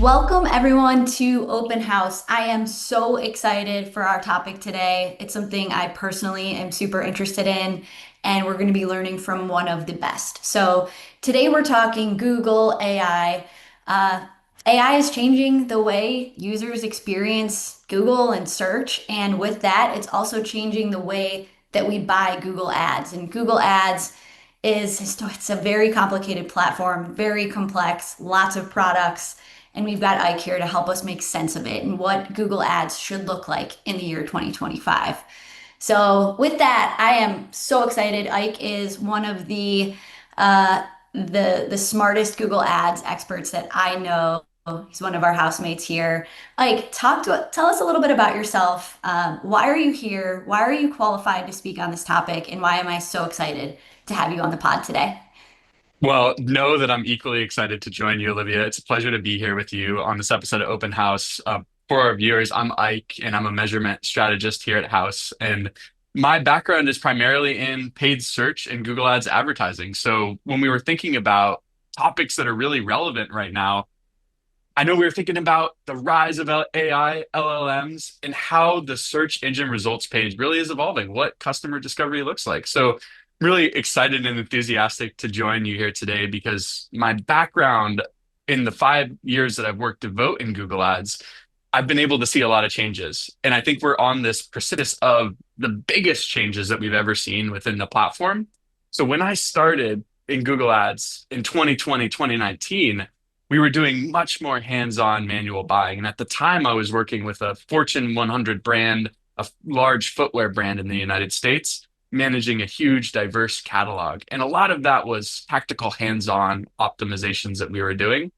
Welcome everyone to Open House. I am so excited for our topic today. It's something I personally am super interested in, and we're going to be learning from one of the best. So, today we're talking Google AI. AI is changing the way users experience Google and search, and with that, it's also changing the way that we buy Google Ads. And Google Ads it's a very complicated platform, very complex, lots of products. And we've got Ike here to help us make sense of it and what Google Ads should look like in the year 2025. So with that, I am so excited. Ike is one of the smartest Google Ads experts that I know. He's one of our housemates here. Ike, tell us a little bit about yourself. Why are you here? Why are you qualified to speak on this topic? And why am I so excited to have you on the pod today? Well, know that I'm equally excited to join you, Olivia. It's a pleasure to be here with you on this episode of Open House. For our viewers, I'm Ike, and I'm a measurement strategist here at Haus. And my background is primarily in paid search and Google Ads advertising. So when we were thinking about topics that are really relevant right now, I know we were thinking about the rise of AI, LLMs, and how the search engine results page really is evolving, what customer discovery looks like. So, really excited and enthusiastic to join you here today because my background in the 5 years that I've worked to vote in Google Ads, I've been able to see a lot of changes. And I think we're on this precipice of the biggest changes that we've ever seen within the platform. So, when I started in Google Ads in 2020, 2019, we were doing much more hands-on manual buying. And at the time, I was working with a Fortune 100 brand, a large footwear brand in the United States, managing a huge, diverse catalog. And a lot of that was tactical hands-on optimizations that we were doing.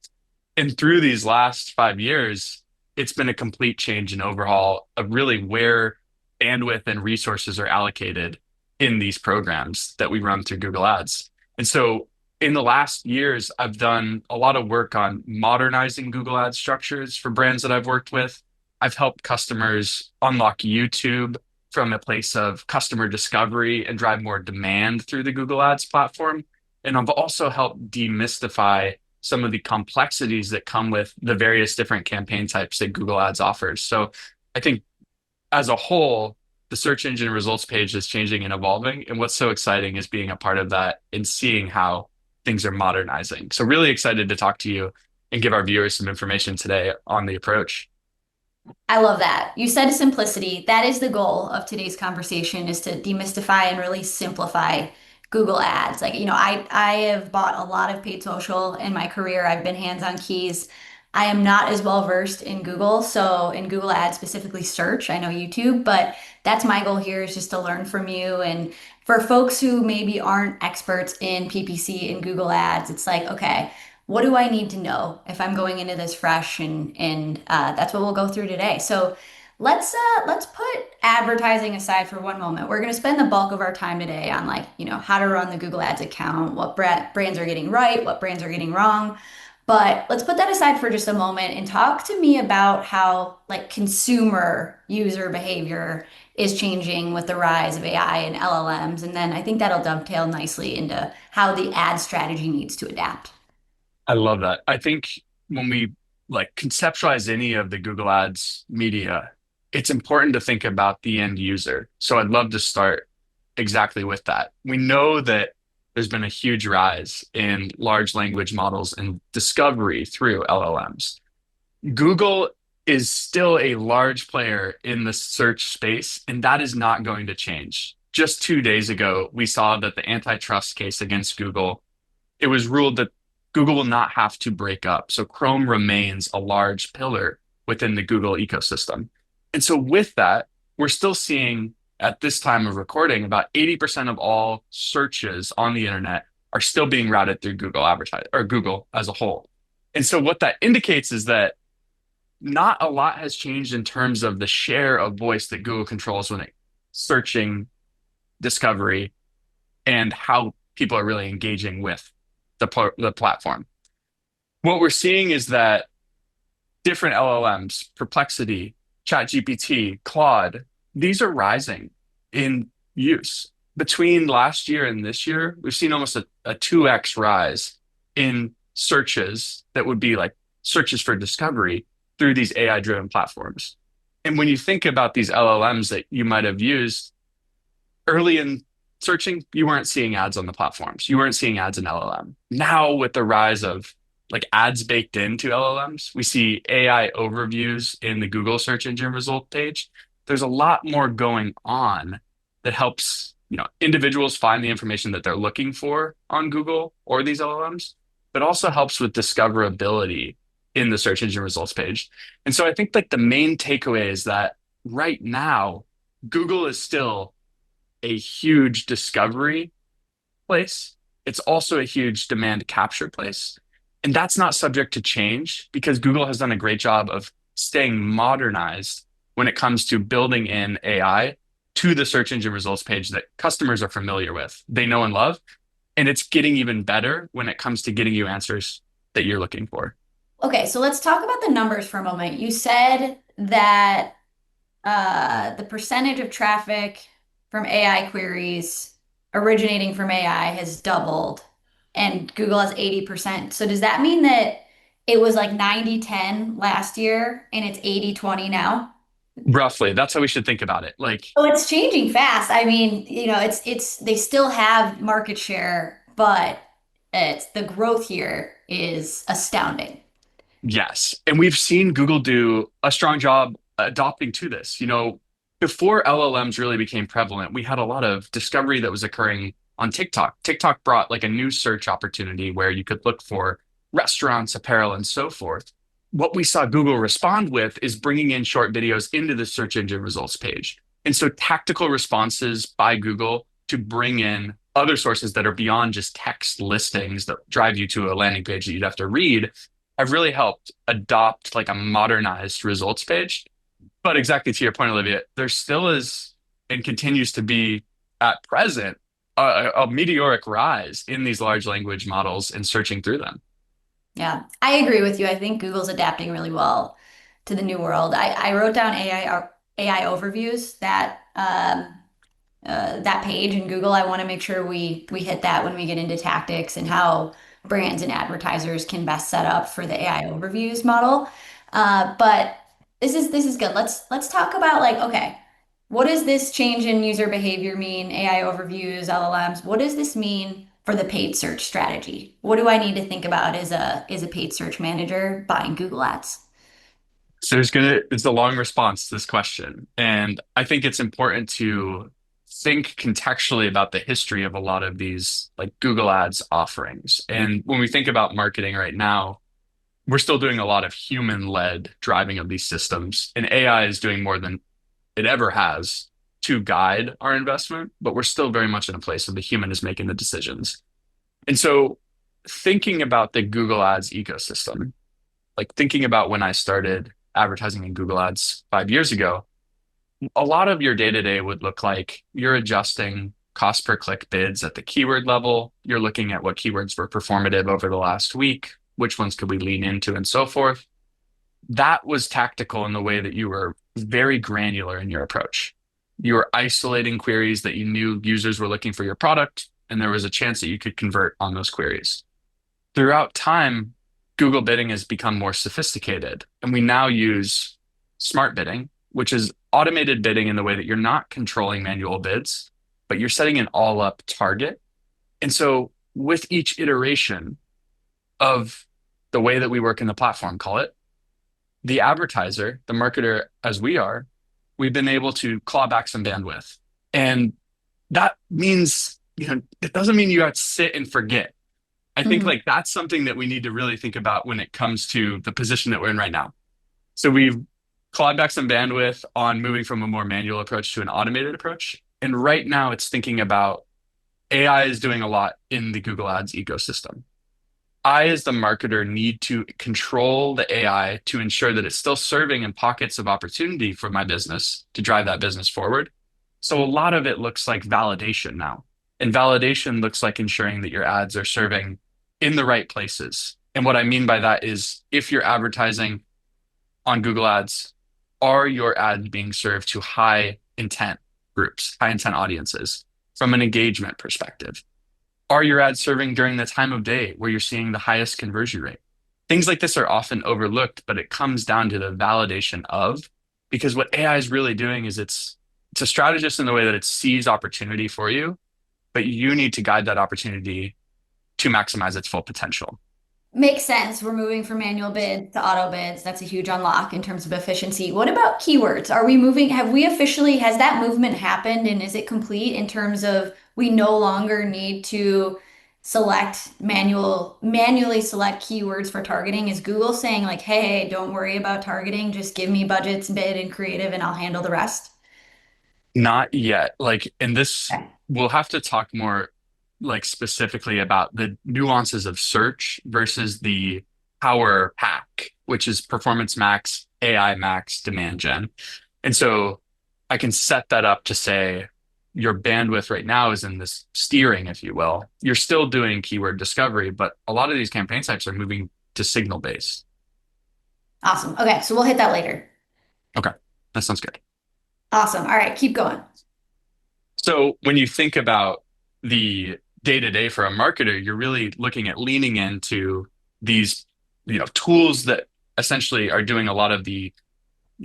And through these last 5 years, it's been a complete change and overhaul of really where bandwidth and resources are allocated in these programs that we run through Google Ads. And so in the last years, I've done a lot of work on modernizing Google Ads structures for brands that I've worked with. I've helped customers unlock YouTube from a place of customer discovery and drive more demand through the Google Ads platform. And I've also helped demystify some of the complexities that come with the various different campaign types that Google Ads offers. So I think as a whole, the search engine results page is changing and evolving. And what's so exciting is being a part of that and seeing how things are modernizing. So really excited to talk to you and give our viewers some information today on the approach. I love that. You said simplicity. That is the goal of today's conversation is to demystify and really simplify Google Ads. I have bought a lot of paid social in my career. I've been hands-on keys. I am not as well versed in Google, so in Google Ads, specifically search, I know YouTube, but that's my goal here is just to learn from you. And for folks who maybe aren't experts in PPC and Google Ads, it's like, okay, what do I need to know if I'm going into this fresh? And that's what we'll go through today. So let's put advertising aside for one moment. We're going to spend the bulk of our time today on how to run the Google Ads account, what brands are getting right, what brands are getting wrong. But let's put that aside for just a moment and talk to me about how consumer user behavior is changing with the rise of AI and LLMs. And then I think that'll dovetail nicely into how the ad strategy needs to adapt. I love that. I think when we conceptualize any of the Google Ads media, it's important to think about the end user. So I'd love to start exactly with that. We know that there's been a huge rise in large language models and discovery through LLMs. Google is still a large player in the search space, and that is not going to change. Just 2 days ago, we saw that the antitrust case against Google, it was ruled that Google will not have to break up. So Chrome remains a large pillar within the Google ecosystem. And so with that, we're still seeing at this time of recording, about 80% of all searches on the internet are still being routed through Google advertise or Google as a whole. And so what that indicates is that not a lot has changed in terms of the share of voice that Google controls when it searching discovery and how people are really engaging with the platform. What we're seeing is that different LLMs, Perplexity, ChatGPT, Claude, these are rising in use. Between last year and this year, we've seen almost a 2x rise in searches that would be like searches for discovery through these AI-driven platforms. And when you think about these LLMs that you might have used early in searching, you weren't seeing ads on the platforms. You weren't seeing ads in LLM. Now, with the rise of like ads baked into LLMs, we see AI overviews in the Google search engine result page. There's a lot more going on that helps, individuals find the information that they're looking for on Google or these LLMs, but also helps with discoverability in the search engine results page. And so I think like the main takeaway is that right now, Google is still a huge discovery place. It's also a huge demand capture place. And that's not subject to change because Google has done a great job of staying modernized when it comes to building in AI to the search engine results page that customers are familiar with, they know and love. And it's getting even better when it comes to getting you answers that you're looking for. Okay, so let's talk about the numbers for a moment. You said that the percentage of traffic from AI queries originating from AI has doubled and Google has 80%. So does that mean that it was like 90-10 last year and it's 80-20 now? Roughly, that's how we should think about it. Like, Oh, it's changing fast. I mean, it's they still have market share, but it's the growth here is astounding. yes. And we've seen Google do a strong job adopting to this. Before LLMs really became prevalent, we had a lot of discovery that was occurring on TikTok. TikTok brought like a new search opportunity where you could look for restaurants, apparel, and so forth. What we saw Google respond with is bringing in short videos into the search engine results page. And so tactical responses by Google to bring in other sources that are beyond just text listings that drive you to a landing page that you'd have to read have really helped adopt like a modernized results page. But exactly to your point, Olivia, there still is and continues to be at present a meteoric rise in these large language models and searching through them. Yeah, I agree with you. I think Google's adapting really well to the new world. I wrote down AI overviews that page in Google. I want to make sure we hit that when we get into tactics and how brands and advertisers can best set up for the AI overviews model. But this is good. Let's talk about like, okay, what does this change in user behavior mean? AI overviews, LLMs. What does this mean for the paid search strategy? What do I need to think about as a paid search manager buying Google Ads? So it's a long response to this question. And I think it's important to think contextually about the history of a lot of these like Google Ads offerings. And when we think about marketing right now, we're still doing a lot of human-led driving of these systems. And AI is doing more than it ever has to guide our investment, but we're still very much in a place where the human is making the decisions. And so thinking about the Google Ads ecosystem, like thinking about when I started advertising in Google Ads 5 years ago, a lot of your day to day would look like you're adjusting cost per click bids at the keyword level. You're looking at what keywords were performative over the last week, which ones could we lean into, and so forth. That was tactical in the way that you were very granular in your approach. You were isolating queries that you knew users were looking for your product, and there was a chance that you could convert on those queries. Throughout time, Google bidding has become more sophisticated, and we now use smart bidding, which is automated bidding in the way that you're not controlling manual bids, but you're setting an all up target. And so, with each iteration of the way that we work in the platform, call it the advertiser, the marketer, as we are, we've been able to claw back some bandwidth. And that means, it doesn't mean you have to sit and forget. I think Mhm. like that's something that we need to really think about when it comes to the position that we're in right now. So we've clawed back some bandwidth on moving from a more manual approach to an automated approach. And right now it's thinking about AI is doing a lot in the Google Ads ecosystem. I, as the marketer, need to control the AI to ensure that it's still serving in pockets of opportunity for my business to drive that business forward. So a lot of it looks like validation now. And validation looks like ensuring that your ads are serving in the right places. And what I mean by that is if you're advertising on Google Ads, are your ads being served to high intent groups, high intent audiences from an engagement perspective? Are your ads serving during the time of day where you're seeing the highest conversion rate? Things like this are often overlooked, but it comes down to the validation of, because what AI is really doing is it's a strategist in the way that it sees opportunity for you, but you need to guide that opportunity to maximize its full potential. Makes sense. We're moving from manual bids to auto bids. That's a huge unlock in terms of efficiency. What about keywords? Are we moving? Have we officially, has that movement happened and is it complete in terms of we no longer need to manually select keywords for targeting? Is Google saying like, hey, don't worry about targeting, just give me budgets, bid, and creative, and I'll handle the rest? Not yet. Like, in this, Okay. we'll have to talk more like specifically about the nuances of search versus the power pack, which is performance max, AI max, demand gen. And so I can set that up to say your bandwidth right now is in this steering, if you will. You're still doing keyword discovery, but a lot of these campaign types are moving to signal based. Awesome. Okay, so we'll hit that later. Okay, that sounds good. Awesome. All right, keep going. So when you think about the day to day for a marketer, you're really looking at leaning into these, tools that essentially are doing a lot of the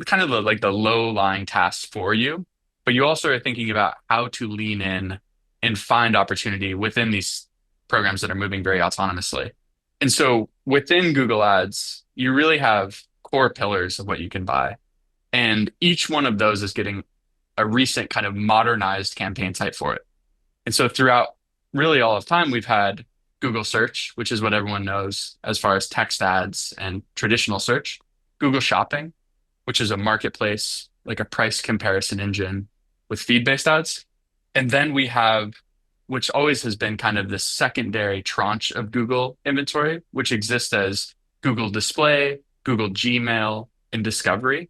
kind of like the low lying tasks for you. But you also are thinking about how to lean in and find opportunity within these programs that are moving very autonomously. And so within Google Ads, you really have core pillars of what you can buy. And each one of those is getting a recent kind of modernized campaign type for it. And so throughout really all of time, we've had Google search, which is what everyone knows as far as text ads and traditional search, Google Shopping, which is a marketplace, like a price comparison engine with feed-based ads. And then we have, which always has been kind of the secondary tranche of Google inventory, which exists as Google Display, Google Gmail, and Discovery.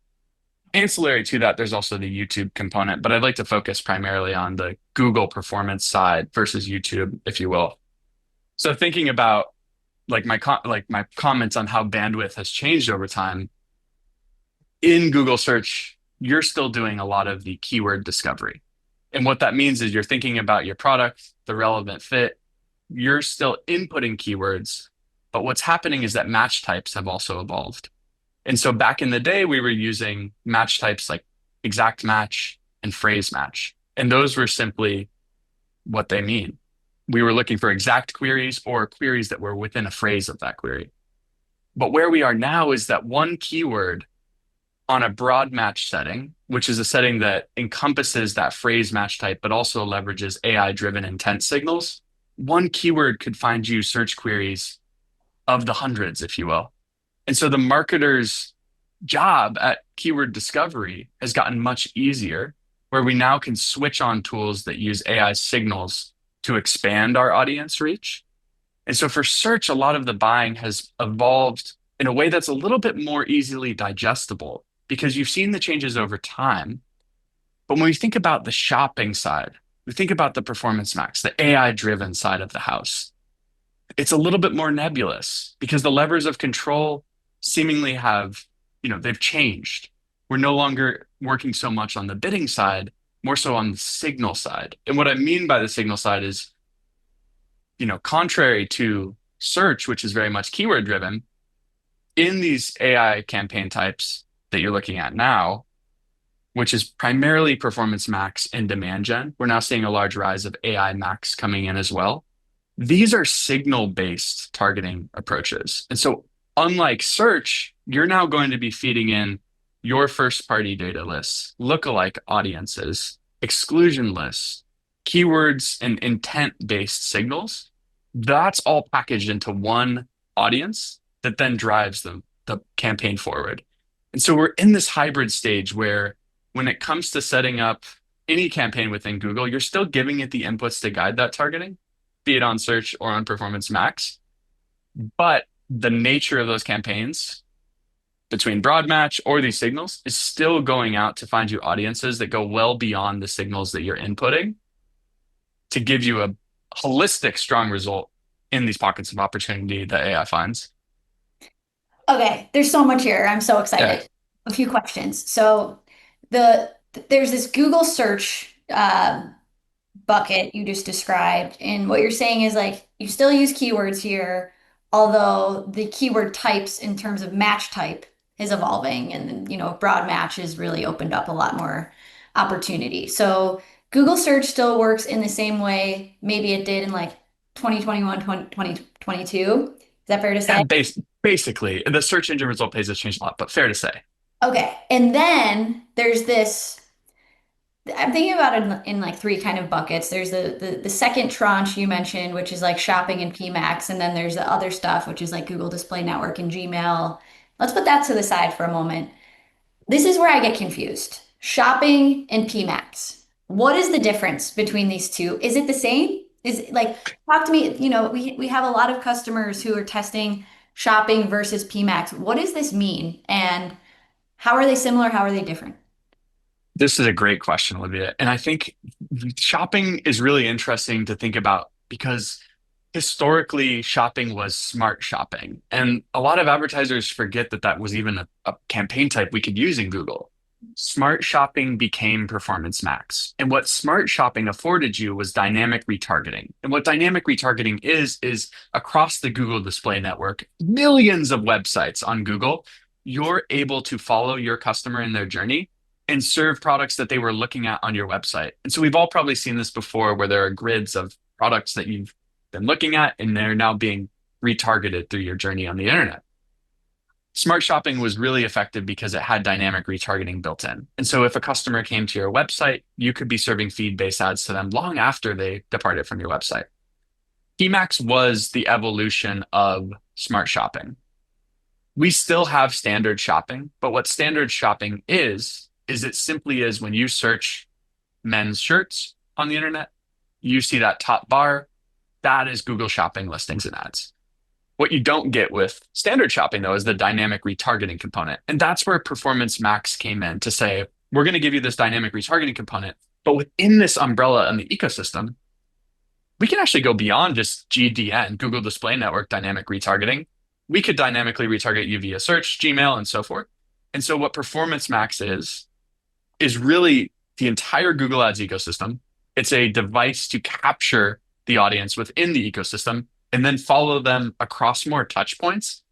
Ancillary to that, there's also the YouTube component, but I'd like to focus primarily on the Google performance side versus YouTube, if you will. So thinking about like my comments on how bandwidth has changed over time, in Google search, you're still doing a lot of the keyword discovery. And what that means is you're thinking about your product, the relevant fit, you're still inputting keywords, but what's happening is that match types have also evolved. And so back in the day, we were using match types like exact match and phrase match. And those were simply what they mean. We were looking for exact queries or queries that were within a phrase of that query. But where we are now is that one keyword on a broad match setting, which is a setting that encompasses that phrase match type, but also leverages AI-driven intent signals. One keyword could find you search queries of the hundreds, if you will. And so the marketer's job at keyword discovery has gotten much easier, where we now can switch on tools that use AI signals to expand our audience reach. And so for search, a lot of the buying has evolved in a way that's a little bit more easily digestible because you've seen the changes over time. But when we think about the shopping side, we think about the performance max, the AI driven side of the house. It's a little bit more nebulous because the levers of control seemingly have, they've changed. We're no longer working so much on the bidding side, more so on the signal side. And what I mean by the signal side is, contrary to search, which is very much keyword driven, in these AI campaign types that you're looking at now, which is primarily performance max and demand gen, we're now seeing a large rise of AI max coming in as well. These are signal-based targeting approaches. And so, unlike search, you're now going to be feeding in your first-party data lists, lookalike audiences, exclusion lists, keywords, and intent-based signals. That's all packaged into one audience that then drives the campaign forward. And so we're in this hybrid stage where when it comes to setting up any campaign within Google, you're still giving it the inputs to guide that targeting, be it on search or on performance max. But the nature of those campaigns between broad match or these signals is still going out to find you audiences that go well beyond the signals that you're inputting to give you a holistic, strong result in these pockets of opportunity that AI finds. Okay, there's so much here. I'm so Yeah. excited. A few questions. So there's this Google search bucket you just described, and what you're saying is like you still use keywords here, although the keyword types in terms of match type is evolving, and broad match has really opened up a lot more opportunity. So Google search still works in the same way maybe it did in like 2021, 2022. Is that fair to Yeah, say? basically, the search engine result page has changed a lot, but fair to say. Okay. And then there's this, I'm thinking about it in like three kind of buckets. There's the second tranche you mentioned, which is like shopping and PMAX, and then there's the other stuff, which is like Google Display Network and Gmail. Let's put that to the side for a moment. This is where I get confused. Shopping and PMAX. What is the difference between these two? Is it the same? Is it like, talk to me, we have a lot of customers who are testing shopping versus PMAX. What does this mean? And how are they similar? How are they different? This is a great question, Olivia. And I think shopping is really interesting to think about because historically, shopping was smart shopping. And a lot of advertisers forget that that was even a campaign type we could use in Google. Smart shopping became Performance Max. And what smart shopping afforded you was dynamic retargeting. And what dynamic retargeting is across the Google Display Network, millions of websites on Google, you're able to follow your customer in their journey and serve products that they were looking at on your website. And so we've all probably seen this before where there are grids of products that you've been looking at and they're now being retargeted through your journey on the internet. Smart shopping was really effective because it had dynamic retargeting built in. And so if a customer came to your website, you could be serving feed-based ads to them long after they departed from your website. PMAX was the evolution of smart shopping. We still have standard shopping, but what standard shopping is it simply is when you search men's shirts on the internet, you see that top bar, that is Google Shopping listings and ads. What you don't get with standard shopping, though, is the dynamic retargeting component. And that's where Performance Max came in to say, we're going to give you this dynamic retargeting component, but within this umbrella and the ecosystem, we can actually go beyond just GDN, Google Display Network dynamic retargeting. We could dynamically retarget you via search, Gmail, and so forth. And so what Performance Max is really the entire Google Ads ecosystem. It's a device to capture the audience within the ecosystem and then follow them across more touch points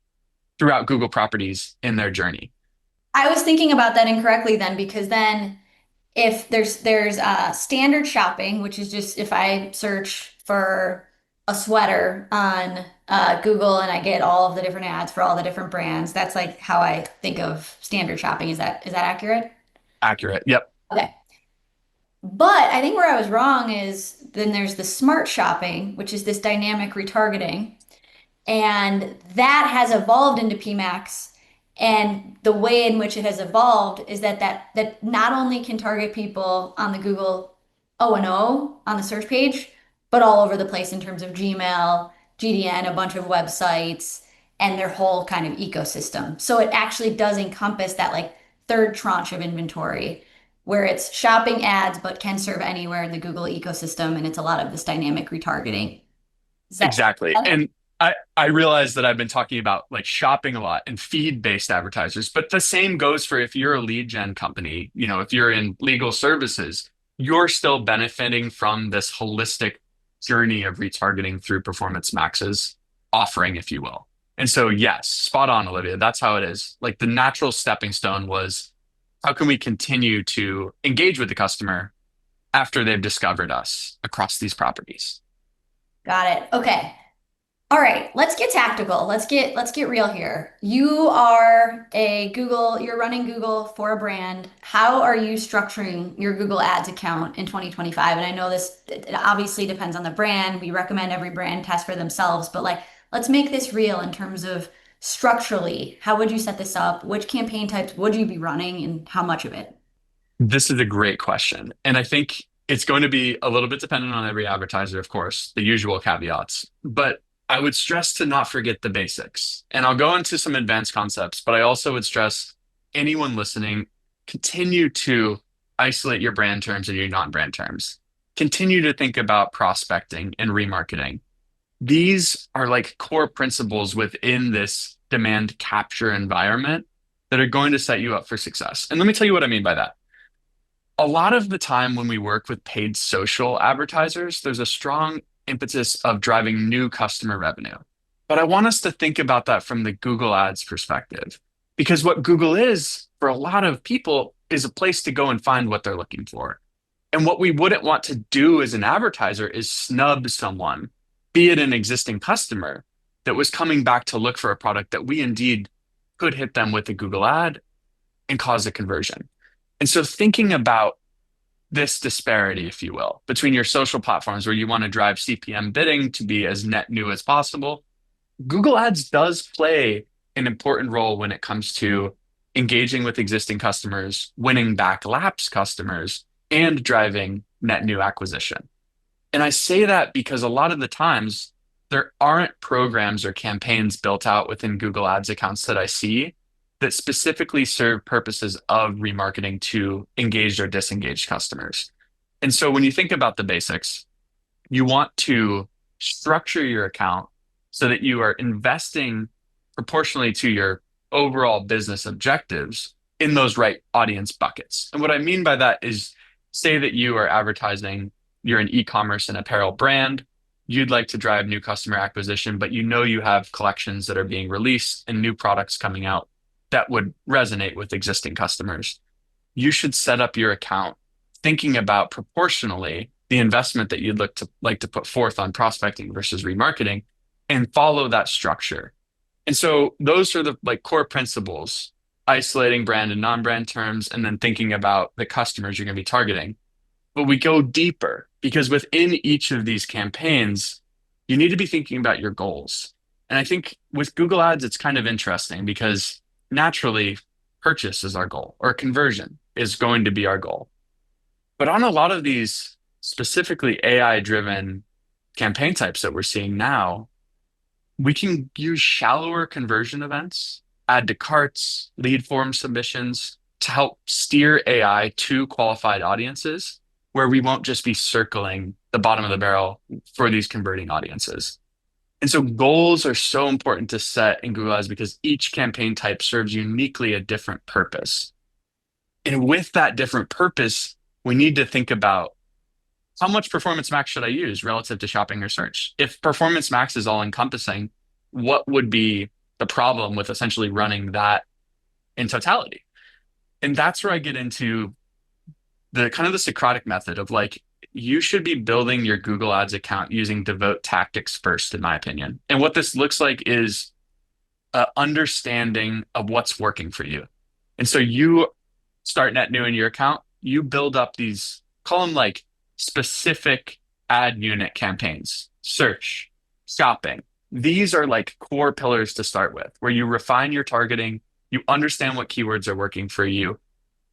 throughout Google properties in their journey. I was thinking about that incorrectly then, because then if there's standard shopping, which is just if I search for a sweater on Google and I get all of the different ads for all the different brands, that's like how I think of standard shopping. Is that accurate? Accurate. Yep. Okay. But I think where I was wrong is then there's the smart shopping, which is this dynamic retargeting. And that has evolved into PMAX. And the way in which it has evolved is that not only can target people on the Google O&O on the search page, but all over the place in terms of Gmail, GDN, a bunch of websites, and their whole kind of ecosystem. So it actually does encompass that like third tranche of inventory where it's shopping ads, but can serve anywhere in the Google ecosystem. And it's a lot of this dynamic retargeting. Is that? Exactly. And I realize that I've been talking about like shopping a lot and feed-based advertisers, but the same goes for if you're a lead gen company, if you're in legal services, you're still benefiting from this holistic journey of retargeting through Performance Max's offering, if you will. And so, yes, spot on, Olivia. That's how it is. Like the natural stepping stone was how can we continue to engage with the customer after they've discovered us across these properties? Got it. Okay. All right, let's get tactical. Let's get real here. You are you're running Google for a brand. How are you structuring your Google Ads account in 2025? And I know this it obviously depends on the brand. We recommend every brand test for themselves, but like let's make this real in terms of structurally. How would you set this up? Which campaign types would you be running and how much of it? This is a great question. And I think it's going to be a little bit dependent on every advertiser, of course, the usual caveats. But I would stress to not forget the basics. And I'll go into some advanced concepts, but I also would stress anyone listening, continue to isolate your brand terms and your non-brand terms. Continue to think about prospecting and remarketing. These are like core principles within this demand capture environment that are going to set you up for success. And let me tell you what I mean by that. A lot of the time when we work with paid social advertisers, there's a strong impetus of driving new customer revenue. But I want us to think about that from the Google Ads perspective. Because what Google is for a lot of people is a place to go and find what they're looking for. And what we wouldn't want to do as an advertiser is snub someone, be it an existing customer that was coming back to look for a product that we indeed could hit them with a Google ad and cause a conversion. And so thinking about this disparity, if you will, between your social platforms where you want to drive CPM bidding to be as net new as possible, Google Ads does play an important role when it comes to engaging with existing customers, winning back lapsed customers, and driving net new acquisition. And I say that because a lot of the times there aren't programs or campaigns built out within Google Ads accounts that I see that specifically serve purposes of remarketing to engaged or disengaged customers. And so when you think about the basics, you want to structure your account so that you are investing proportionally to your overall business objectives in those right audience buckets. And what I mean by that is say that you are advertising, you're an e-commerce and apparel brand, you'd like to drive new customer acquisition, but you know you have collections that are being released and new products coming out that would resonate with existing customers. You should set up your account thinking about proportionally the investment that you'd like to put forth on prospecting versus remarketing and follow that structure. And so those are the like core principles, isolating brand and non-brand terms, and then thinking about the customers you're going to be targeting. But we go deeper because within each of these campaigns, you need to be thinking about your goals. And I think with Google Ads, it's kind of interesting because naturally, purchase is our goal or conversion is going to be our goal. But on a lot of these specifically AI-driven campaign types that we're seeing now, we can use shallower conversion events, add to carts, lead form submissions to help steer AI to qualified audiences where we won't just be circling the bottom of the barrel for these converting audiences. And so goals are so important to set in Google Ads because each campaign type serves uniquely a different purpose. And with that different purpose, we need to think about how much performance max should I use relative to shopping or search? If performance max is all encompassing, what would be the problem with essentially running that in totality? And that's where I get into the kind of the Socratic method of like, you should be building your Google Ads account using devote tactics first, in my opinion. And what this looks like is an understanding of what's working for you. And so you start net new in your account, you build up these, call them like specific ad unit campaigns, search, shopping. These are like core pillars to start with, where you refine your targeting, you understand what keywords are working for you.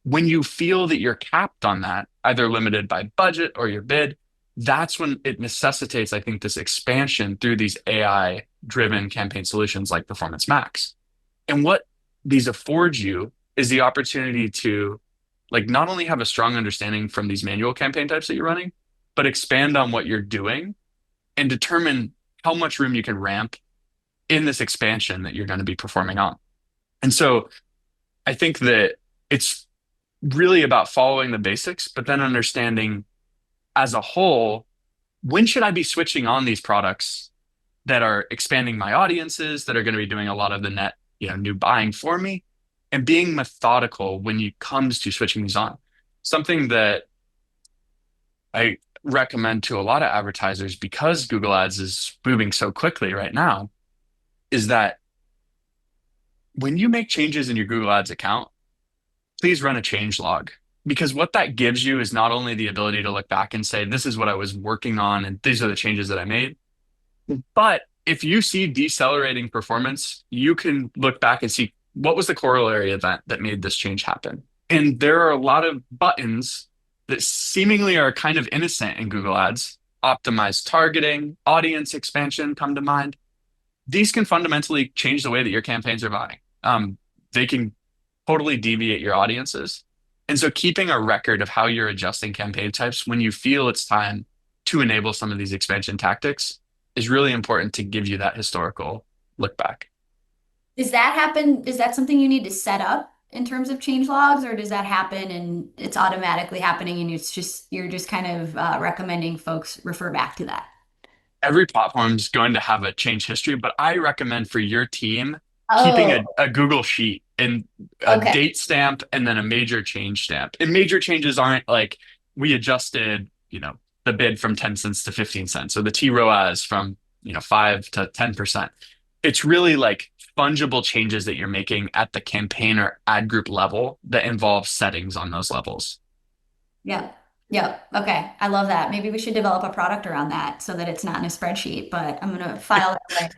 When you feel that you're capped on that, either limited by budget or your bid, that's when it necessitates, I think, this expansion through these AI-driven campaign solutions like Performance Max. And what these afford you is the opportunity to like not only have a strong understanding from these manual campaign types that you're running, but expand on what you're doing and determine how much room you can ramp in this expansion that you're going to be performing on. And so I think that it's really about following the basics, but then understanding as a whole, when should I be switching on these products that are expanding my audiences, that are going to be doing a lot of the net, new buying for me, and being methodical when it comes to switching these on. Something that I recommend to a lot of advertisers because Google Ads is moving so quickly right now is that when you make changes in your Google Ads account, please run a change log. Because what that gives you is not only the ability to look back and say, this is what I was working on and these are the changes that I made, but if you see decelerating performance, you can look back and see what was the corollary event that made this change happen. And there are a lot of buttons that seemingly are kind of innocent in Google Ads. Optimize targeting, audience expansion come to mind. These can fundamentally change the way that your campaigns are buying. They can totally deviate your audiences. And so keeping a record of how you're adjusting campaign types when you feel it's time to enable some of these expansion tactics is really important to give you that historical look back. Does that happen? Is that something you need to set up in terms of change logs, or does that happen and it's automatically happening and you're just kind of recommending folks refer back to that? every platform is going to have a change history, but I recommend for your team keeping Oh, a Google sheet and a okay. date stamp and then a major change stamp. And major changes aren't like we adjusted, the bid from 10 cents to 15 cents or the T ROAS from, 5 to 10%. It's really like fungible changes that you're making at the campaign or ad group level that involve settings on those levels. Yep. Yep. Okay. I love that. Maybe we should develop a product around that so that it's not in a spreadsheet, but I'm going to file that away.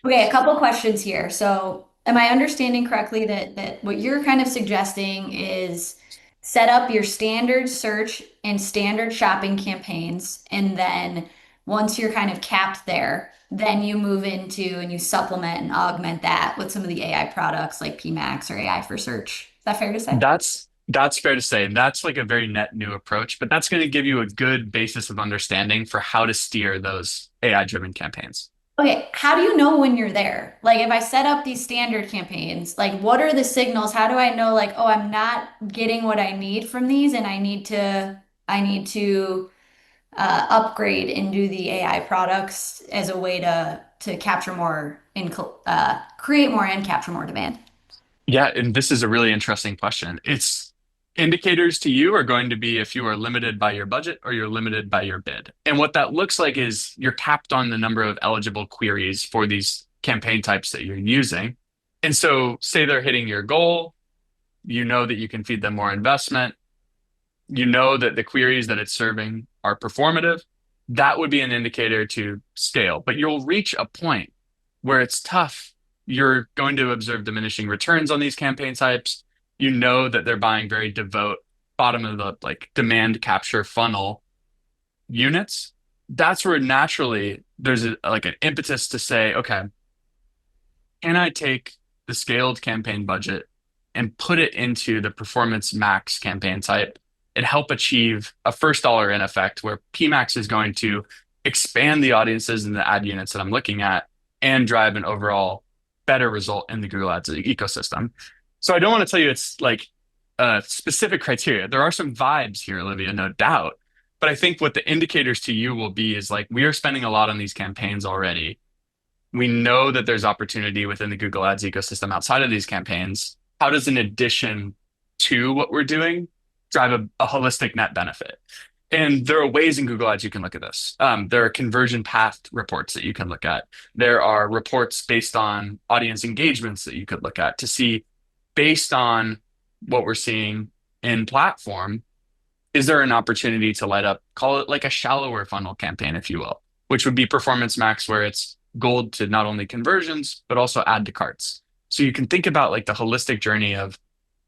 Okay, a couple questions here. So, am I understanding correctly that what you're kind of suggesting is set up your standard search and standard shopping campaigns, and then once you're kind of capped there, then you move into and you supplement and augment that with some of the AI products like PMax or AI for search. Is that fair to say? That's fair to say. And that's like a very net new approach, but that's going to give you a good basis of understanding for how to steer those AI driven campaigns. Okay, how do you know when you're there? Like if I set up these standard campaigns, like what are the signals? How do I know like, oh, I'm not getting what I need from these and I need to upgrade and do the AI products as a way to capture more and create more and capture more demand. Yeah, and this is a really interesting question. It's indicators to you are going to be if you are limited by your budget or you're limited by your bid. And what that looks like is you're capped on the number of eligible queries for these campaign types that you're using. And so, say they're hitting your goal, you know that you can feed them more investment, you know that the queries that it's serving are performative. That would be an indicator to scale. But you'll reach a point where it's tough. You're going to observe diminishing returns on these campaign types. You know that they're buying very devout, bottom of the like demand capture funnel units. That's where naturally there's like an impetus to say, okay, can I take the scaled campaign budget and put it into the performance max campaign type and help achieve a first dollar in effect where PMax is going to expand the audiences and the ad units that I'm looking at and drive an overall better result in the Google Ads ecosystem. So I don't want to tell you it's like a specific criteria. There are some vibes here, Olivia, no doubt. But I think what the indicators to you will be is like we are spending a lot on these campaigns already. We know that there's opportunity within the Google Ads ecosystem outside of these campaigns. How does an addition to what we're doing drive a holistic net benefit? And there are ways in Google Ads you can look at this. There are conversion path reports that you can look at. There are reports based on audience engagements that you could look at to see, based on what we're seeing in platform, is there an opportunity to light up, call it like a shallower funnel campaign, if you will, which would be Performance Max, where it's gold to not only conversions, but also add to carts. So you can think about like the holistic journey of,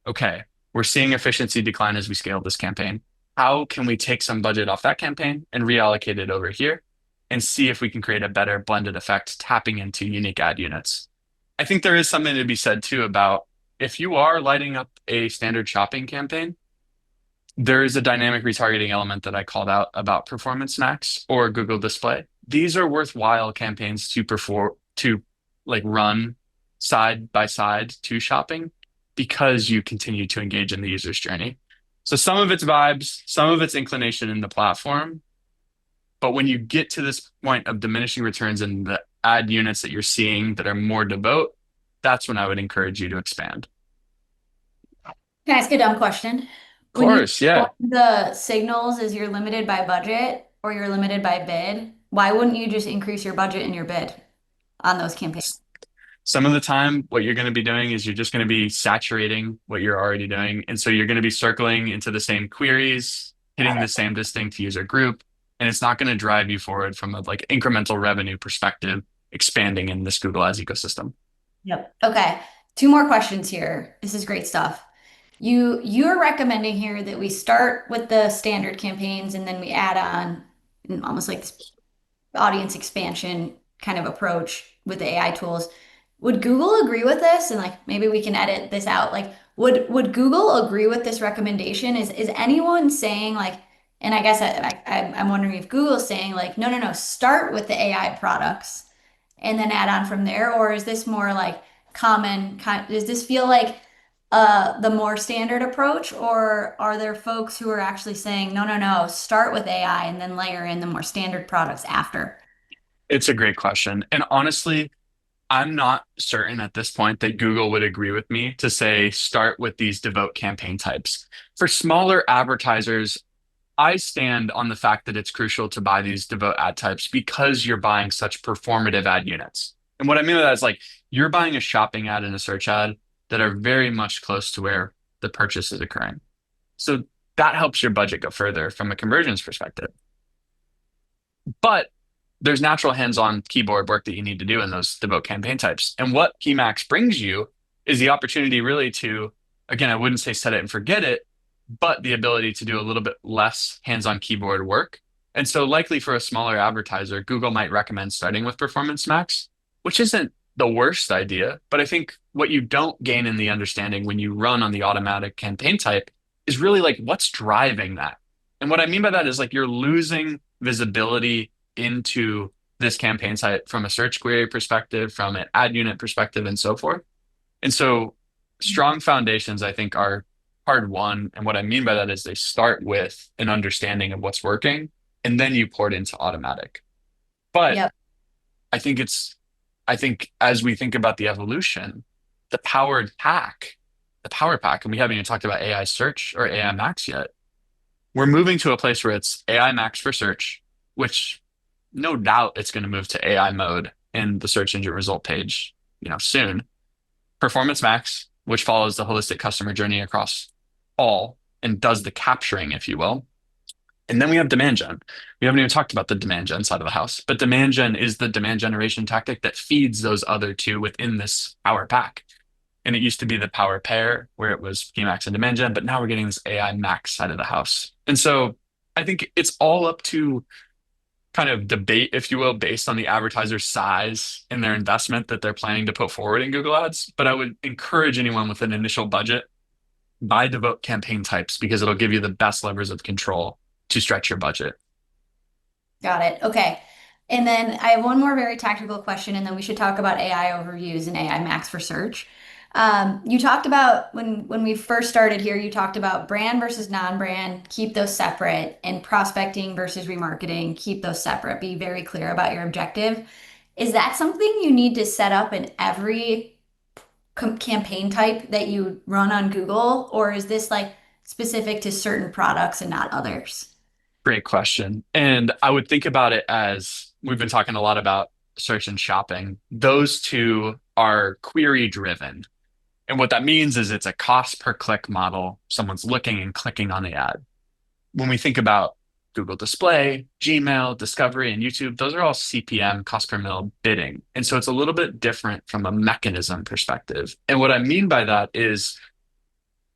okay, we're seeing efficiency decline as we scale this campaign. How can we take some budget off that campaign and reallocate it over here and see if we can create a better blended effect tapping into unique ad units? I think there is something to be said too about if you are lighting up a standard shopping campaign, there is a dynamic retargeting element that I called out about Performance Max or Google Display. These are worthwhile campaigns to perform to like run side by side to shopping because you continue to engage in the user's journey. So some of it's vibes, some of it's inclination in the platform, but when you get to this point of diminishing returns in the ad units that you're seeing that are more devout, that's when I would encourage you to expand. Can I ask a dumb question? Of When you course, yeah. the signals is you're limited by budget or you're limited by bid, why wouldn't you just increase your budget and your bid on those campaigns? Some of the time, what you're going to be doing is you're just going to be saturating what you're already doing. And so you're going to be circling into the same queries, Got hitting the it. same distinct user group, and it's not going to drive you forward from a like incremental revenue perspective, expanding in this Google Ads ecosystem. Yep. Okay. Two more questions here. This is great stuff. You're recommending here that we start with the standard campaigns and then we add on almost like this audience expansion kind of approach with the AI tools. Would Google agree with this? And like maybe we can edit this out. Like would Google agree with this recommendation? Is anyone saying like, and I guess I'm wondering if Google's saying like, no, no, no, start with the AI products and then add on from there, or is this more like does this feel like the more standard approach, or are there folks who are actually saying, no, no, no, start with AI and then layer in the more standard products after? It's a great question. And honestly, I'm not certain at this point that Google would agree with me to say start with these devote campaign types. For smaller advertisers, I stand on the fact that it's crucial to buy these devote ad types because you're buying such performative ad units. And what I mean by that is like you're buying a shopping ad and a search ad that are very much close to where the purchase is occurring. So that helps your budget go further from a conversions perspective. But there's natural hands-on keyboard work that you need to do in those devote campaign types. And what PMax brings you is the opportunity really to, again, I wouldn't say set it and forget it, but the ability to do a little bit less hands-on keyboard work. And so likely for a smaller advertiser, Google might recommend starting with Performance Max, which isn't the worst idea. But I think what you don't gain in the understanding when you run on the automatic campaign type is really like what's driving that. And what I mean by that is like you're losing visibility into this campaign site from a search query perspective, from an ad unit perspective, and so forth. And so strong foundations, I think, are hard won. And what I mean by that is they start with an understanding of what's working, and then you pour it into automatic. But Yep. I think I think as we think about the evolution, the power pack, and we haven't even talked about AI search or AI Max yet. We're moving to a place where it's AI Max for search, which no doubt it's going to move to AI mode in the search engine result page, soon. Performance Max, which follows the holistic customer journey across all and does the capturing, if you will. And then we have demand gen. We haven't even talked about the demand gen side of the house, but demand gen is the demand generation tactic that feeds those other two within this power pack. And it used to be the power pair where it was PMax and demand gen, but now we're getting this AI Max side of the house. And so I think it's all up to kind of debate, if you will, based on the advertiser's size and their investment that they're planning to put forward in Google Ads. But I would encourage anyone with an initial budget, buy devote campaign types because it'll give you the best levers of control to stretch your budget. Got it. Okay. And then I have one more very tactical question, and then we should talk about AI overviews and AI Max for search. You talked about when we first started here, you talked about brand versus non-brand, keep those separate, and prospecting versus remarketing, keep those separate. Be very clear about your objective. Is that something you need to set up in every campaign type that you run on Google, or is this like specific to certain products and not others? Great question. And I would think about it as we've been talking a lot about search and shopping. Those two are query driven. And what that means is it's a cost per click model. Someone's looking and clicking on the ad. When we think about Google Display, Gmail, Discovery, and YouTube, those are all CPM, cost per mil bidding. And so it's a little bit different from a mechanism perspective. And what I mean by that is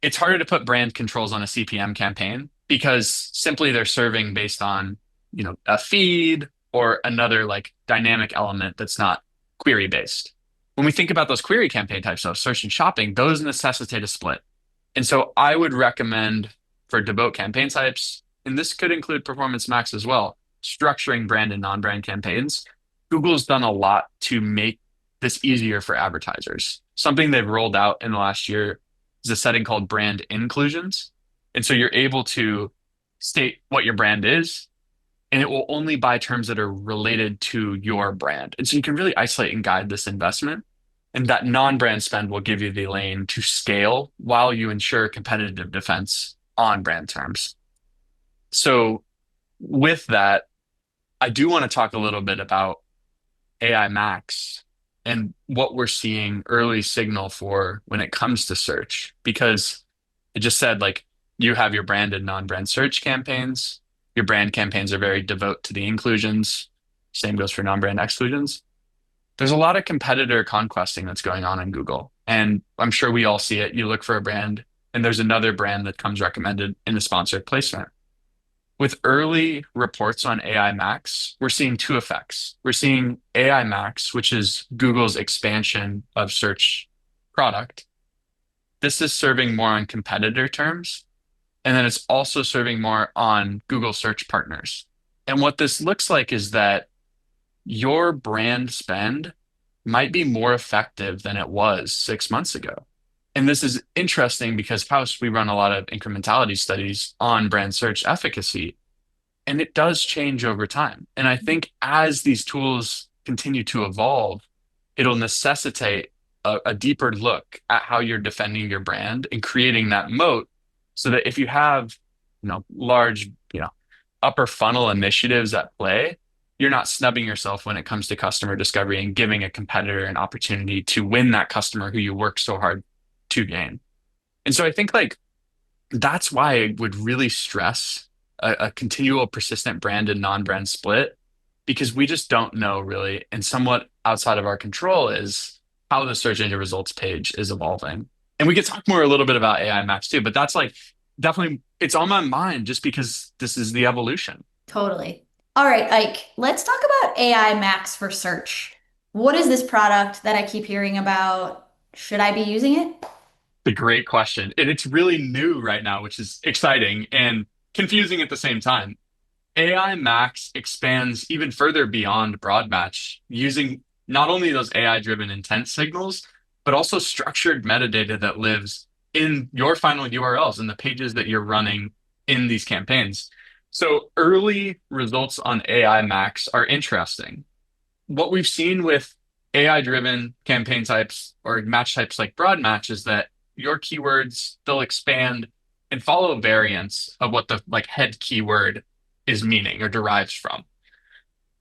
it's harder to put brand controls on a CPM campaign because simply they're serving based on, a feed or another like dynamic element that's not query based. When we think about those query campaign types, though, search and shopping, those necessitate a split. And so I would recommend for devote campaign types, and this could include Performance Max as well, structuring brand and non-brand campaigns. Google's done a lot to make this easier for advertisers. Something they've rolled out in the last year is a setting called brand inclusions. And so you're able to state what your brand is, and it will only buy terms that are related to your brand. And so you can really isolate and guide this investment. And that non-brand spend will give you the lane to scale while you ensure competitive defense on brand terms. So with that, I do want to talk a little bit about AI Max and what we're seeing early signal for when it comes to search, because it just said like you have your brand and non-brand search campaigns. Your brand campaigns are very devote to the inclusions. Same goes for non-brand exclusions. There's a lot of competitor conquesting that's going on in Google. And I'm sure we all see it. You look for a brand, and there's another brand that comes recommended in a sponsored placement. With early reports on AI Max, we're seeing two effects. We're seeing AI Max, which is Google's expansion of search product. This is serving more on competitor terms. And then it's also serving more on Google search partners. And what this looks like is that your brand spend might be more effective than it was 6 months ago. And this is interesting because Haus, we run a lot of incrementality studies on brand search efficacy. And it does change over time. And I think as these tools continue to evolve, it'll necessitate a deeper look at how you're defending your brand and creating that moat so that if you have, large, upper funnel initiatives at play, you're not snubbing yourself when it comes to customer discovery and giving a competitor an opportunity to win that customer who you work so hard to gain. And so I think like that's why I would really stress a continual persistent brand and non-brand split because we just don't know really, and somewhat outside of our control is how the search engine results page is evolving. And we could talk more a little bit about AI Max too, but that's like definitely it's on my mind just because this is the evolution. Totally. All right, Ike, let's talk about AI Max for search. What is this product that I keep hearing about? Should I be using it? The great question. And it's really new right now, which is exciting and confusing at the same time. AI Max expands even further beyond broad match using not only those AI-driven intent signals, but also structured metadata that lives in your final URLs and the pages that you're running in these campaigns. So early results on AI Max are interesting. What we've seen with AI-driven campaign types or match types like broad match is that your keywords, they'll expand and follow variants of what the like head keyword is meaning or derives from.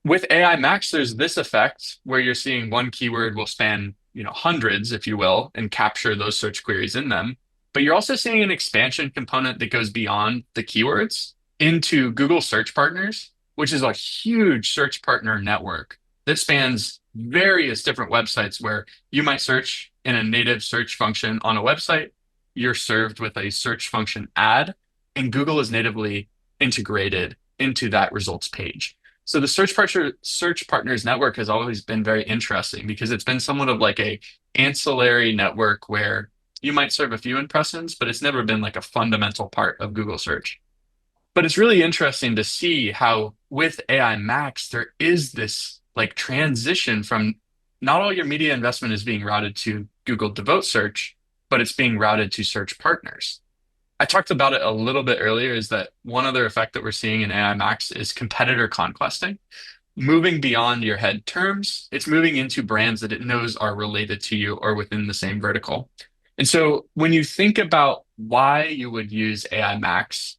With AI Max, there's this effect where you're seeing one keyword will span, hundreds, if you will, and capture those search queries in them. But you're also seeing an expansion component that goes beyond the keywords into Google Search Partners, which is a huge search partner network that spans various different websites where you might search in a native search function on a website, you're served with a search function ad, and Google is natively integrated into that results page. So the search partners network has always been very interesting because it's been somewhat of like a ancillary network where you might serve a few impressions, but it's never been like a fundamental part of Google search. But it's really interesting to see how with AI Max, there is this like transition from not all your media investment is being routed to Google Devote Search, but it's being routed to search partners. I talked about it a little bit earlier is that one other effect that we're seeing in AI Max is competitor conquesting. Moving beyond your head terms, it's moving into brands that it knows are related to you or within the same vertical. And so when you think about why you would use AI Max,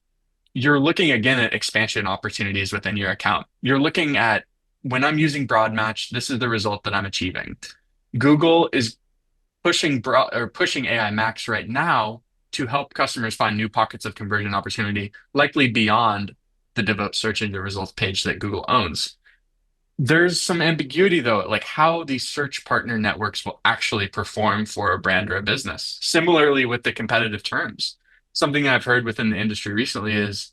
you're looking again at expansion opportunities within your account. You're looking at when I'm using broad match, this is the result that I'm achieving. Google is pushing AI Max right now to help customers find new pockets of conversion opportunity, likely beyond the devote search engine results page that Google owns. There's some ambiguity though, like how these search partner networks will actually perform for a brand or a business. Similarly with the competitive terms, something I've heard within the industry recently is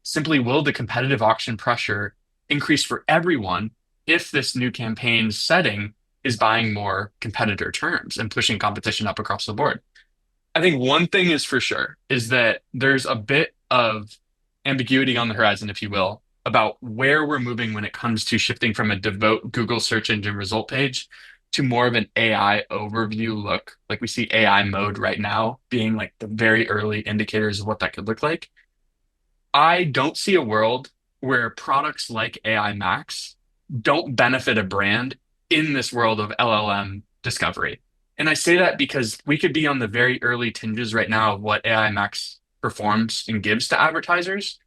simply will the competitive auction pressure increase for everyone if this new campaign setting is buying more competitor terms and pushing competition up across the board? I think one thing is for sure is that there's a bit of ambiguity on the horizon, if you will, about where we're moving when it comes to shifting from a devote Google search engine result page to more of an AI overview look. Like we see AI mode right now being like the very early indicators of what that could look like. I don't see a world where products like AI Max don't benefit a brand in this world of LLM discovery. And I say that because we could be on the very early tinges right now of what AI Max performs and gives to advertisers.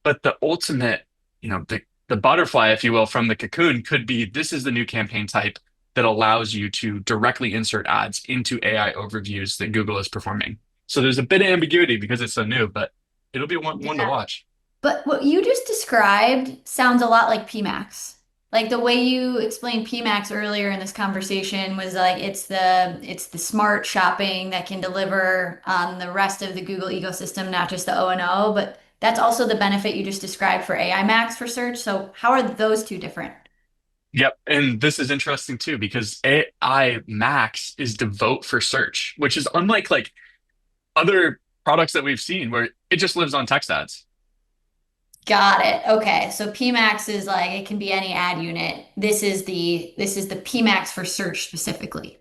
But the ultimate, the butterfly, if you will, from the cocoon could be this is the new campaign type that allows you to directly insert ads into AI overviews that Google is performing. So there's a bit of ambiguity because it's so new, but it'll be one to Yeah. watch. But what you just described sounds a lot like PMAX. Like the way you explained PMAX earlier in this conversation was like it's the smart shopping that can deliver on the rest of the Google ecosystem, not just the O&O, but that's also the benefit you just described for AI Max for search. So how are those two different? Yep. And this is interesting too, because AI Max is devote for search, which is unlike like other products that we've seen where it just lives on text ads. Got it. Okay. So PMAX is like it can be any ad unit. This is the PMAX for search specifically.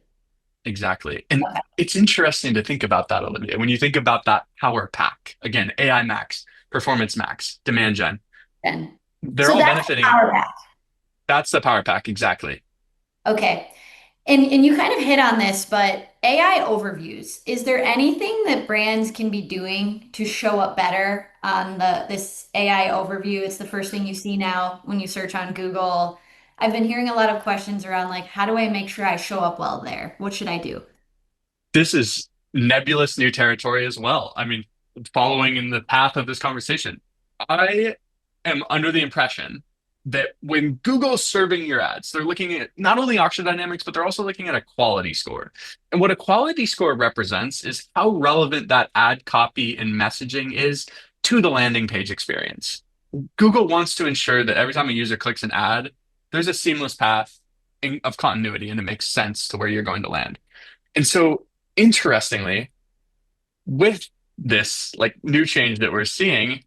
Exactly. And Okay. it's interesting to think about that, Olivia. When you think about that power pack, again, AI Max, Performance Max, Demand Gen. then. They're So all that's the benefiting. power pack. That's the power pack, exactly. Okay. And you kind of hit on this, but AI overviews. Is there anything that brands can be doing to show up better on the this AI overview? It's the first thing you see now when you search on Google. I've been hearing a lot of questions around like, how do I make sure I show up well there? What should I do? This is nebulous new territory as well. I mean, following in the path of this conversation, I am under the impression that when Google's serving your ads, they're looking at not only auction dynamics, but they're also looking at a quality score. And what a quality score represents is how relevant that ad copy and messaging is to the landing page experience. Google wants to ensure that every time a user clicks an ad, there's a seamless path of continuity and it makes sense to where you're going to land. And so, interestingly, with this like new change that we're seeing,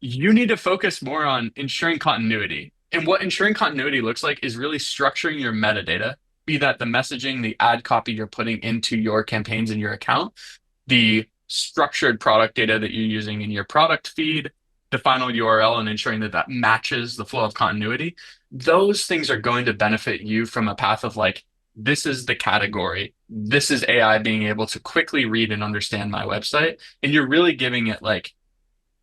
you need to focus more on ensuring continuity. And what ensuring continuity looks like is really structuring your metadata, be that the messaging, the ad copy you're putting into your campaigns in your account, the structured product data that you're using in your product feed, the final URL, and ensuring that that matches the flow of continuity. Those things are going to benefit you from a path of like, this is the category. This is AI being able to quickly read and understand my website. And you're really giving it like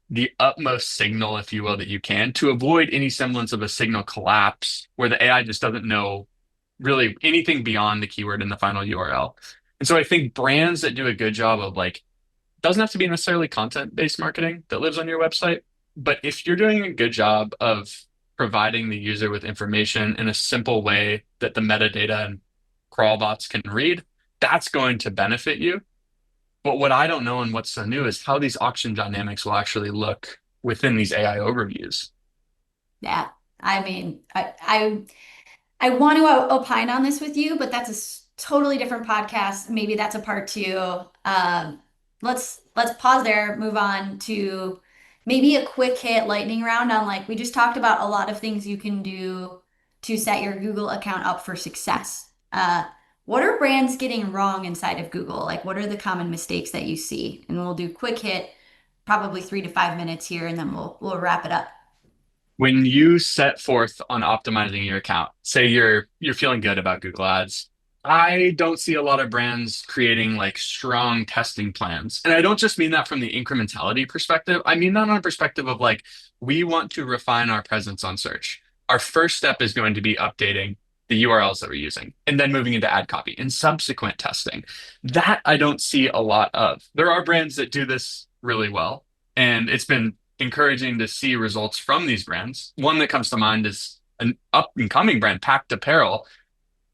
the utmost signal, if you will, that you can to avoid any semblance of a signal collapse where the AI just doesn't know really anything beyond the keyword in the final URL. And so I think brands that do a good job of like, doesn't have to be necessarily content-based marketing that lives on your website, but if you're doing a good job of providing the user with information in a simple way that the metadata and crawl bots can read, that's going to benefit you. But what I don't know and what's so new is how these auction dynamics will actually look within these AI overviews. Yeah. I mean, I want to opine on this with you, but that's a totally different podcast. Maybe that's a part two. Let's pause there, move on to maybe a quick hit lightning round on like we just talked about a lot of things you can do to set your Google account up for success. What are brands getting wrong inside of Google? Like, what are the common mistakes that you see? And we'll do quick hit, probably 3 to 5 minutes here, and then we'll wrap it up. When you set forth on optimizing your account, say you're feeling good about Google Ads, I don't see a lot of brands creating like strong testing plans. And I don't just mean that from the incrementality perspective. I mean that on a perspective of like, we want to refine our presence on search. Our first step is going to be updating the URLs that we're using and then moving into ad copy and subsequent testing. That I don't see a lot of. There are brands that do this really well, and it's been encouraging to see results from these brands. One that comes to mind is an up and coming brand, Packed Apparel.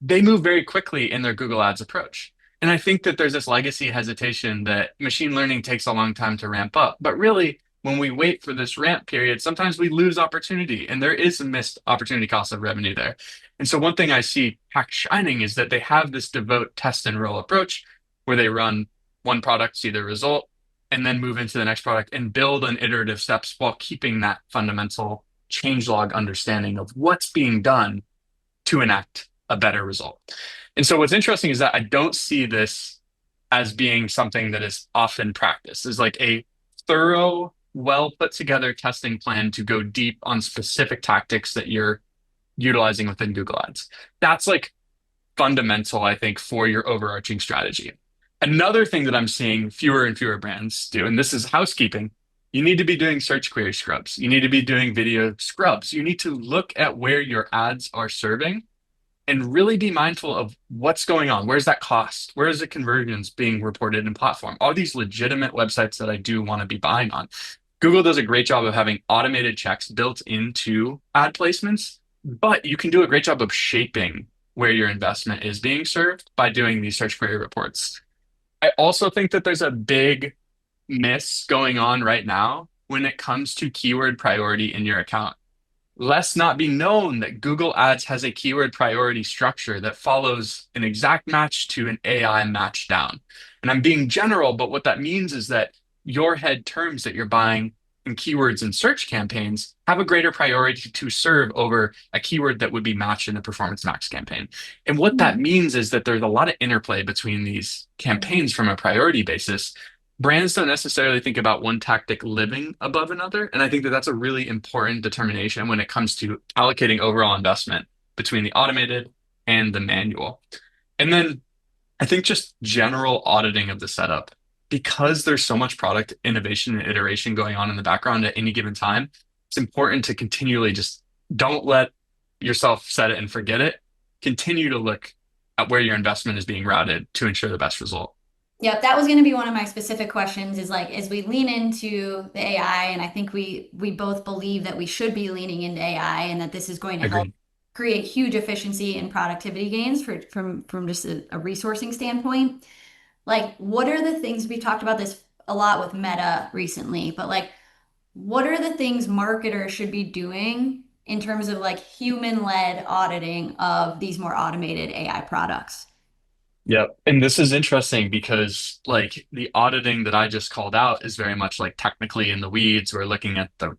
They move very quickly in their Google Ads approach. And I think that there's this legacy hesitation that machine learning takes a long time to ramp up. But really, when we wait for this ramp period, sometimes we lose opportunity and there is a missed opportunity cost of revenue there. And so one thing I see Hack shining is that they have this devote test and roll approach where they run one product, see the result, and then move into the next product and build on iterative steps while keeping that fundamental changelog understanding of what's being done to enact a better result. And so what's interesting is that I don't see this as being something that is often practiced. It's like a thorough, well put together testing plan to go deep on specific tactics that you're utilizing within Google Ads. That's like fundamental, I think, for your overarching strategy. Another thing that I'm seeing fewer and fewer brands do, and this is housekeeping, you need to be doing search query scrubs. You need to be doing video scrubs. You need to look at where your ads are serving and really be mindful of what's going on. Where's that cost? Where is the conversions being reported in platform? Are these legitimate websites that I do want to be buying on? Google does a great job of having automated checks built into ad placements, but you can do a great job of shaping where your investment is being served by doing these search query reports. I also think that there's a big miss going on right now when it comes to keyword priority in your account. Lest not be known that Google Ads has a keyword priority structure that follows an exact match to an AI match down. And I'm being general, but what that means is that your head terms that you're buying in keywords and search campaigns have a greater priority to serve over a keyword that would be matched in a Performance Max campaign. And what that means is that there's a lot of interplay between these campaigns from a priority basis brands don't necessarily think about one tactic living above another. And I think that that's a really important determination when it comes to allocating overall investment between the automated and the manual. And then I think just general auditing of the setup, because there's so much product innovation and iteration going on in the background at any given time, it's important to continually just don't let yourself set it and forget it. Continue to look at where your investment is being routed to ensure the best result. Yep, that was going to be one of my specific questions is like as we lean into the AI, and I think we both believe that we should be leaning into AI and that this is going to help Agreed. create huge efficiency and productivity gains from just a resourcing standpoint. Like, what are the things we've talked about this a lot with Meta recently, but like, what are the things marketers should be doing in terms of like human-led auditing of these more automated AI products? Yep. And this is interesting because like the auditing that I just called out is very much like technically in the weeds. We're looking at the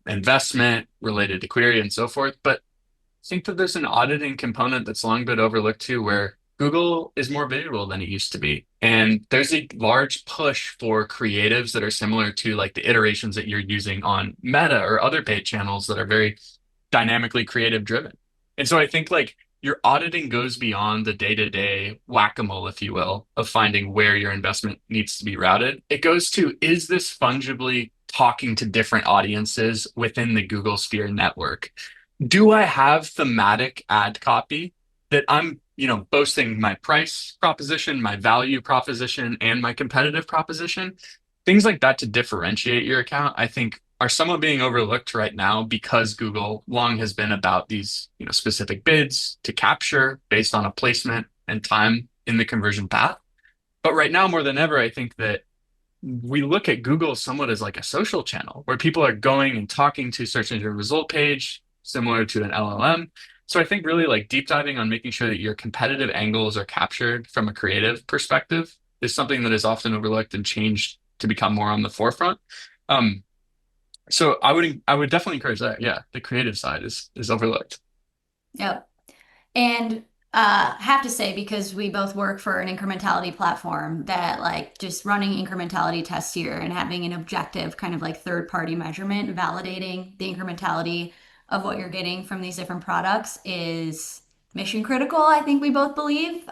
investment related to query and so forth. But I think that there's an auditing component that's long been overlooked too, where Google is more visual than it used to be. And there's a large push for creatives that are similar to like the iterations that you're using on Meta or other paid channels that are very dynamically creative driven. And so I think like your auditing goes beyond the day-to-day whack-a-mole, if you will, of finding where your investment needs to be routed. It goes to, is this fungibly talking to different audiences within the Google Sphere network? Do I have thematic ad copy that I'm, boasting my price proposition, my value proposition, and my competitive proposition? Things like that to differentiate your account, I think are somewhat being overlooked right now because Google long has been about these, specific bids to capture based on a placement and time in the conversion path. But right now, more than ever, I think that we look at Google somewhat as like a social channel where people are going and talking to search engine result page, similar to an LLM. So I think really like deep diving on making sure that your competitive angles are captured from a creative perspective is something that is often overlooked and changed to become more on the forefront. Um, so I would definitely encourage that. Yeah, the creative side is overlooked. Yep. And have to say, because we both work for an incrementality platform, that like just running incrementality tests here and having an objective kind of like third party measurement, validating the incrementality of what you're getting from these different products is mission critical, I think we both believe.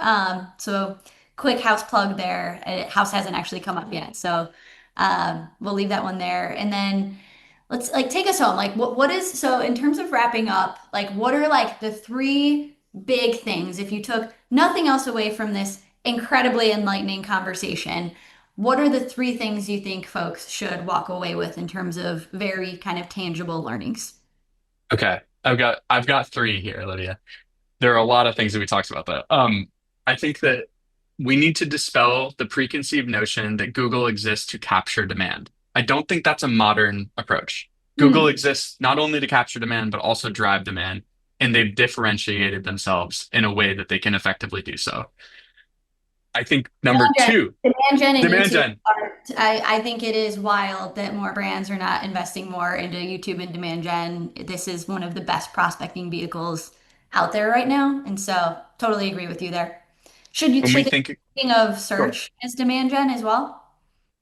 So quick house plug there. House hasn't actually come up yet. So we'll leave that one there. And then let's like take us home. Like what is so in terms of wrapping up, like what are like the three big things if you took nothing else away from this incredibly enlightening conversation? What are the three things you think folks should walk away with in terms of very kind of tangible learnings? Okay. I've got three here, Olivia. There are a lot of things that we talked about though. I think that we need to dispel the preconceived notion that Google exists to capture demand. I don't think that's a modern approach. Google Hmm. exists not only to capture demand, but also drive demand, and they've differentiated themselves in a way that they can effectively do so. I think number Demand gen, two, demand gen and demand YouTube gen. are, I think it is wild that more brands are not investing more into YouTube and demand gen. This is one of the best prospecting vehicles out there right now. And so totally agree with you there. When we Should it think, be thinking of go search as demand gen as well?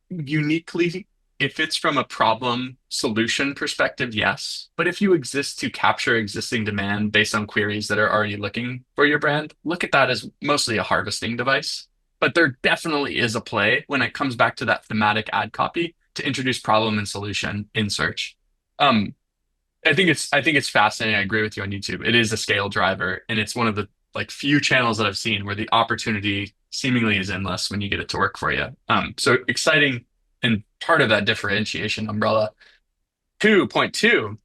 uniquely, if it's from a problem solution perspective, yes. But if you exist to capture existing demand based on queries that are already looking for your brand, look at that as mostly a harvesting device. But there definitely is a play when it comes back to that thematic ad copy to introduce problem and solution in search. Um, I think it's fascinating. I agree with you on YouTube. It is a scale driver, and it's one of the like few channels that I've seen where the opportunity seemingly is endless when you get it to work for you. So exciting and part of that differentiation umbrella. 2.2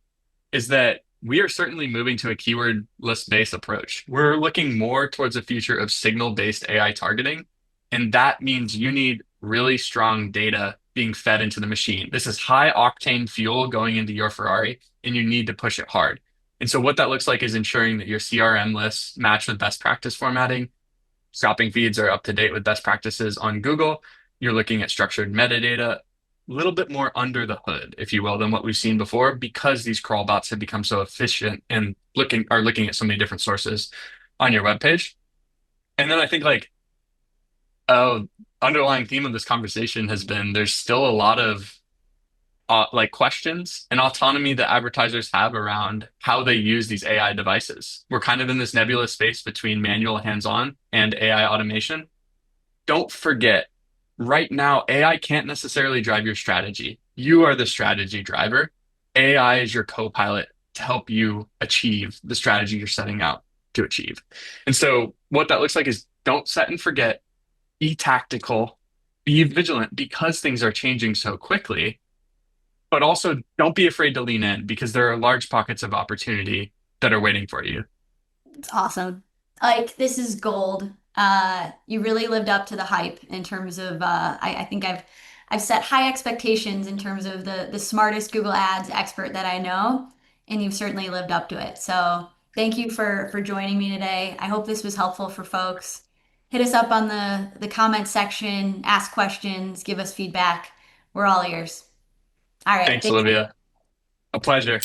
is that we are certainly moving to a keyword list based approach. We're looking more towards a future of signal based AI targeting. And that means you need really strong data being fed into the machine. This is high octane fuel going into your Ferrari, and you need to push it hard. And so, what that looks like is ensuring that your CRM lists match with best practice formatting. Shopping feeds are up to date with best practices on Google. You're looking at structured metadata, a little bit more under the hood, if you will, than what we've seen before, because these crawl bots have become so efficient and looking at so many different sources on your webpage. And then I think like Oh, underlying theme of this conversation has been there's still a lot of like questions and autonomy that advertisers have around how they use these AI devices. We're kind of in this nebulous space between manual hands-on and AI automation. Don't forget, right now, AI can't necessarily drive your strategy. You are the strategy driver. AI is your co-pilot to help you achieve the strategy you're setting out to achieve. And so, what that looks like is don't set and forget, be tactical, be vigilant because things are changing so quickly, but also don't be afraid to lean in because there are large pockets of opportunity that are waiting for you. It's awesome. Like this is gold. You really lived up to the hype in terms of I think I've set high expectations in terms of the smartest Google Ads expert that I know, and you've certainly lived up to it. So thank you for joining me today. I hope this was helpful for folks. Hit us up on the comment section, ask questions, give us feedback. We're all ears. All right. Thanks, Olivia. A pleasure.